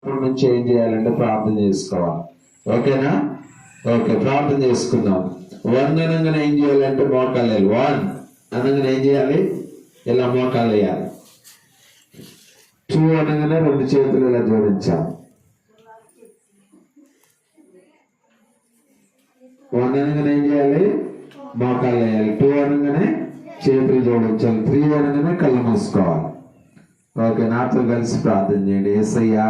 ఇప్పటి నుంచి ఏం చేయాలంటే ప్రార్థన చేసుకోవాలి. ఓకేనా? ఓకే, ప్రార్థన చేసుకుందాం. 1 అనగానే ఏం చేయాలంటే మోకాలు వేయాలి. 1 అనగానే ఏం చేయాలి? ఇలా మోకాలు వేయాలి. 2 అనగానే 2 చేతులు ఇలా జోడించాలి. 1 అనగానే ఏం చేయాలి? మోకాలు వేయాలి. 2 అనగానే చేతులు జోడించాలి. 3 అనగానే కళ్ళు మూసుకోవాలి. ఓకే, నాతో కలిసి ప్రార్థన చేయండి. యేసయ్యా,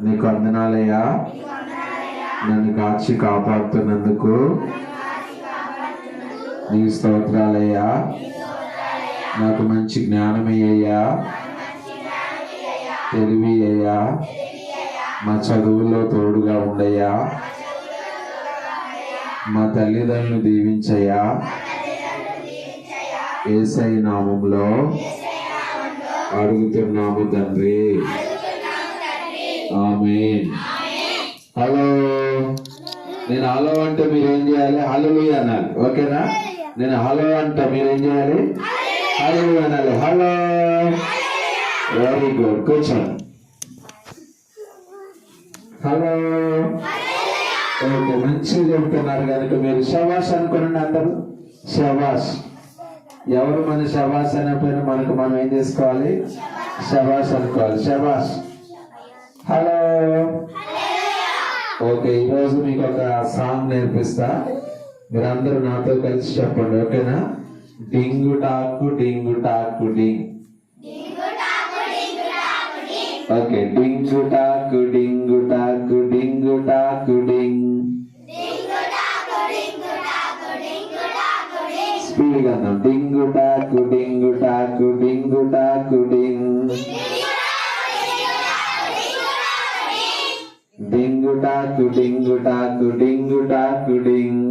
నీకు వందనాలయ్యా, నన్ను కాచి కాపాడుతున్నందుకు నీకు స్తోత్రాలయ్యా. నాకు మంచి జ్ఞానమయ్యా, తెలివి అయ్యా, మా చదువుల్లో తోడుగా ఉండయ్యా, మా తల్లిదండ్రులు దీవించయ్యా. యేసయ్య నామములో అడుగుతున్నాము తండ్రి, ఆమేన్. హలో, నేను హలో అంటే మీరు ఏం చేయాలి? హల్లెలూయా అనాలి. ఓకేనా? నేను హలో అంటే మీరు ఏం చేయాలి? హల్లెలూయా అనాలి. హలో, వెరీ గుడ్, కూర్చోండి. హలో, ఓకే, మంచిగా చెప్తున్నారు కనుక మీరు శబాష్ అనుకోండి. అందరూ శబాష్. ఎవరు మన శబాష్ అనకపోయినా మనకు మనం ఏం చేసుకోవాలి? శబాష్ అనుకోవాలి. శబాష్. హలో, ఓకే, ఈరోజు మీకు ఒక సాంగ్ నేర్పిస్తా. మీరందరూ నాతో కలిసి చెప్పండి. ఓకేనా? డింగు టాకు డింగు టాకు డింగ్. ఓకే, డింగు టాకు డింగు టాకు డింగు టాకు డింగ్. స్పీడ్గా అన్నాం. డింగు టాకు డింగు టాకు డింగు టాకు డింగ్. డింగు టాకు డింగు టాకు డింగు టాకు డింగ్.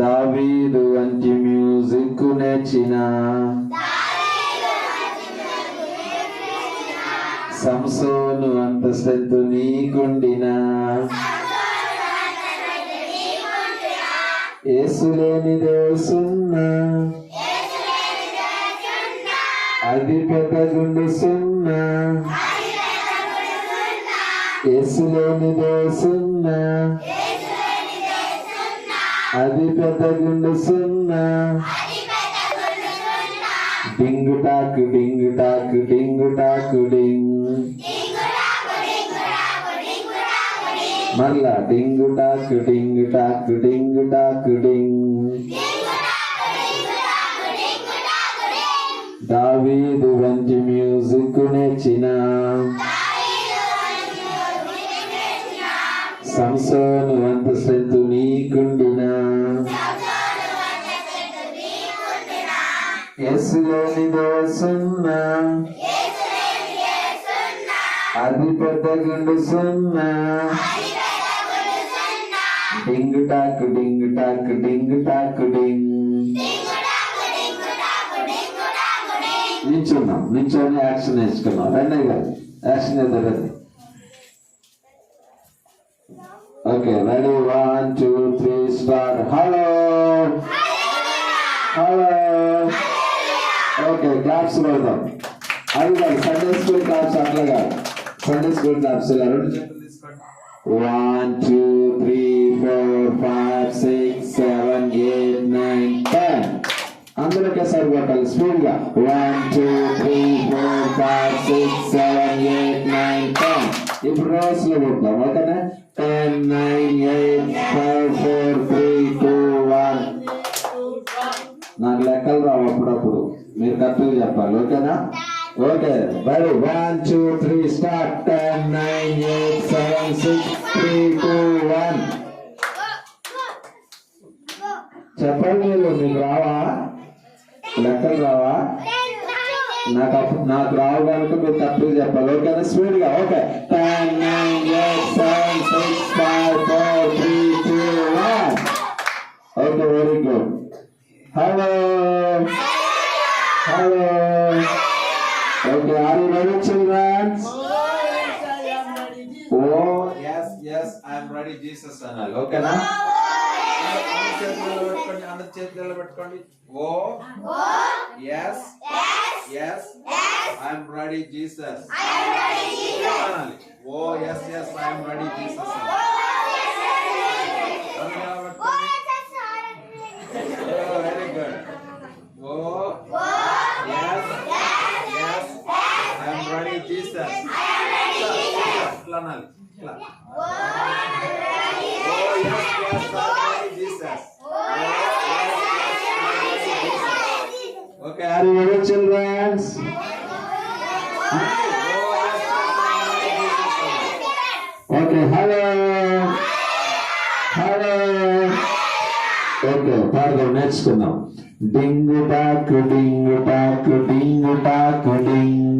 దావీదు వంటి మ్యూజిక్ నేర్చిన సంసోను అంత స్ట్రెంత్ నీకుండినా, యేసు లేనిదే సున్నా, అది పెద్ద గుండు సున్నా. యేసు లేనిదే సున్నా, అది పెద్ద గుండు సున్నా. డింగు టాకు డింగు టాకు డింగు టాకు డింగ్. మళ్ళా డింగు టాకు డింగు టాకు డింగు టాకు డింగ్. దావీదు వంటి మ్యూజిక్ నేర్చిన సంసోను అంత స్ట్రెంత్ నీకుండినా, యేసు లేనిదే సున్నా, అది పెద్ద గుండు సున్నా. డింగు టాకు డింగు టాకు డింగు టాకు డింగ్. నిల్చున్నాం. నిల్చొని యాక్షన్ నేర్చుకున్నాం. రండి గారు, యాక్షన్ చేద్దాం. Okay, ready? 1 2 3 start. Hello, hello. Okay, claps కొడదాం. అది కాదు, సండే స్కూల్ క్లాప్స్. అట్లా కాదు, సండే స్కూల్ క్లాప్స్. ఇలా 2 చేతులు తీసుకోండి. 1 2 3 4 5 6 7 8 9 10. అందరికీ సరిపోతాలి. స్పీడ్ గా 1 2 3 4 5 6 7 8 9 10. ఇప్పుడు రోజు లో కొడతాం. ఓకేనా? 10 9 8 5 4 3 2 1. నాకు లెక్కలు రావు అప్పుడప్పుడు, మీరు కరెక్ట్గా చెప్పాలి. ఓకేనా? Okay, ready? 1 2 3 స్టార్ట్. 10 9 8 7 6 3 2 1. చెప్పండి. మీకు రావా? లెక్కలు రావా? నాకు రావు కనుక మీరు కరెక్ట్గా చెప్పాలి. ఓకేనా? స్పీడ్ గా. Okay, 10 9 8 7 6 5 4 3 2 1. Okay, very good. Hello, hello. Okay, are you ready, children? Oh, yes, I am ready, Jesus anal. Okay na? అందరి చేతులలో పెట్టుకోండి. ఓ, yes, Yes. I am ready, Jesus. అనాలి. Oh yes, yes, I am ready, Jesus. Oh, very good. Oh, yes, yes, I am ready, Jesus. ఇట్లా అనాలి. ఇట్లా. Oh yes, yes, I am ready, Jesus. Okay, are you ready, children? Okay, hello. Hello. Okay, పాడదాం నేర్చుకుందాం. డింగు talk డింగు talk డింగు talk డింగ్.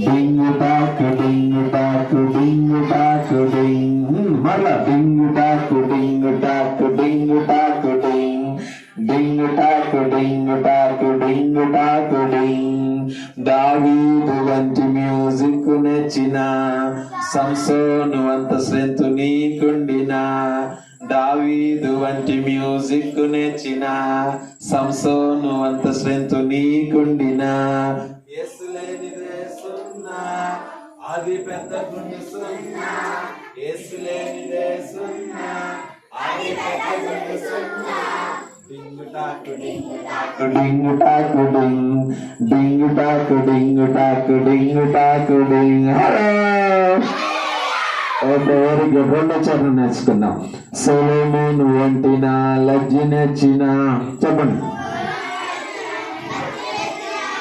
డింగు talk డింగు talk డింగు talk డింగ్. మరలా డింగు talk డింగు talk డింగు talk డింగ్. డింగు talk డింగు talk డింగు talk డింగ్. దావీదు వంటి music నచ్చిన సంసోను అంత స్ట్రెంత్ నీకుండినా. దావీదు వంటి మ్యూజిక్ నేర్చిన సంసోను అంత స్ట్రెంత్ నీకుండినా. యేసు లేనిదే సున్నా, అది పెద్ద గుండె సున్నా. యేసు లేనిదే సున్నా, అది పెద్ద గుండె సున్నా. డింగు టాకు డింగు టాకు డింగు టాకు డింగ్. డింగు టాకు డింగు టాకు డింగు టాకు డింగ్. హలో. Okay, very good. రెండో చరణం నేర్చుకున్నాం. సొలొమోను వంటి నా లజ్జ నచ్చిన చెప్పండి.